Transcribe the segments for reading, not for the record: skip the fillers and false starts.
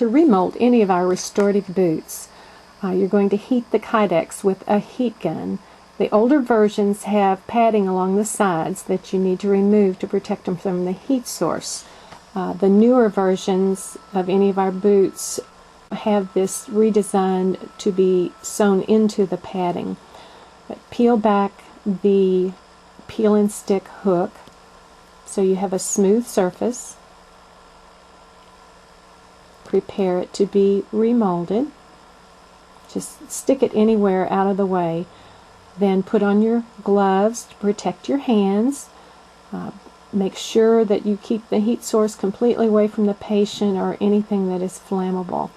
to remold any of our restorative boots, you're going to heat the Kydex with a heat gun. The older versions have padding along the sides that you need to remove to protect them from the heat source. The newer versions of any of our boots have this redesigned to be sewn into the padding. But peel back the peel and stick hook so you have a smooth surface. Prepare it to be remolded. Just stick it anywhere out of the way. Then put on your gloves to protect your hands. Make sure that you keep the heat source completely away from the patient or anything that is flammable.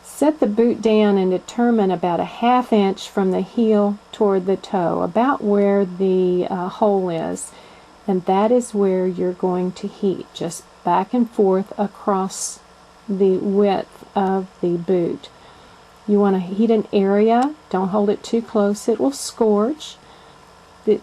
Set the boot down and determine about a ½ inch from the heel toward the toe, about where the hole is. And that is where you're going to heat, just back and forth across the width of the boot. You want to heat an area. Don't hold it too close. It will scorch. The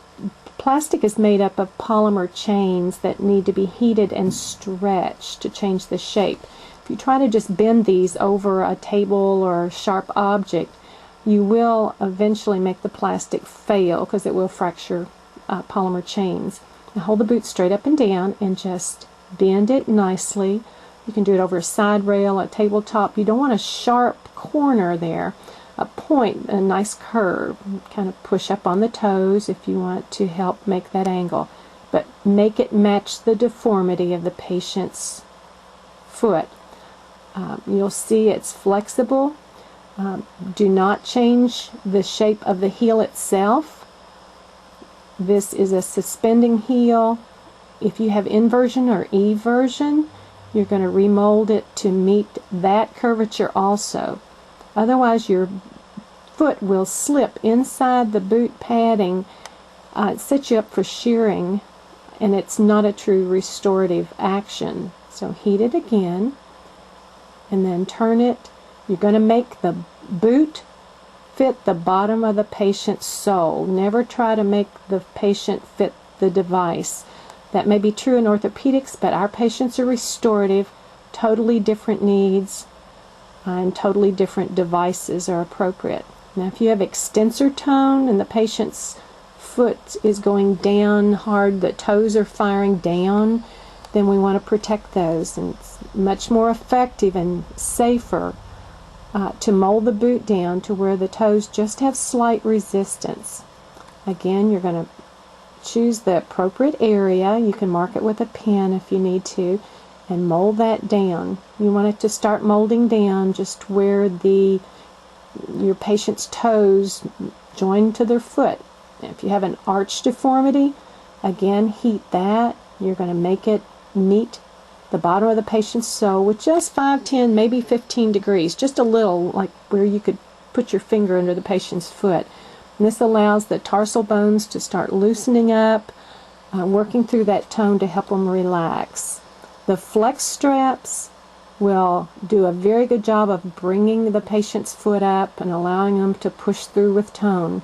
plastic is made up of polymer chains that need to be heated and stretched to change the shape. If you try to just bend these over a table or a sharp object, you will eventually make the plastic fail because it will fracture polymer chains. Now hold the boot straight up and down and just bend it nicely. You can do it over a side rail, a tabletop. You don't want a sharp corner there. A point, a nice curve. Kind of push up on the toes if you want to help make that angle. But make it match the deformity of the patient's foot. You'll see it's flexible. Do not change the shape of the heel itself. This is a suspending heel. If you have inversion or eversion, you're going to remold it to meet that curvature also. Otherwise, your foot will slip inside the boot padding. It sets you up for shearing, and it's not a true restorative action. So heat it again, and then turn it. You're going to make the boot fit the bottom of the patient's sole. Never try to make the patient fit the device. That may be true in orthopedics, but our patients are restorative, totally different needs, and totally different devices are appropriate. Now if you have extensor tone and the patient's foot is going down hard, the toes are firing down, then we want to protect those. And it's much more effective and safer to mold the boot down to where the toes just have slight resistance. Again, you're going to choose the appropriate area. You can mark it with a pen if you need to, and mold that down. You want it to start molding down just where your patient's toes join to their foot. If you have an arch deformity, again, heat that. You're going to make it meet the bottom of the patient's sole with just 5, 10, maybe 15 degrees, just a little, like where you could put your finger under the patient's foot. And this allows the tarsal bones to start loosening up, working through that tone to help them relax. The flex straps will do a very good job of bringing the patient's foot up and allowing them to push through with tone.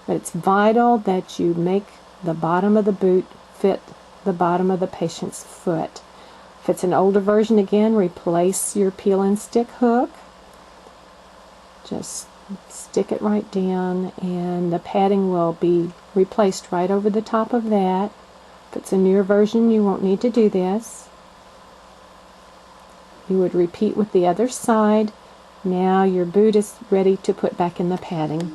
But it's vital that you make the bottom of the boot fit the bottom of the patient's foot. If it's an older version, again, replace your peel and stick hook. Just stick it right down, and the padding will be replaced right over the top of that. If it's a newer version, you won't need to do this. You would repeat with the other side. Now your boot is ready to put back in the padding.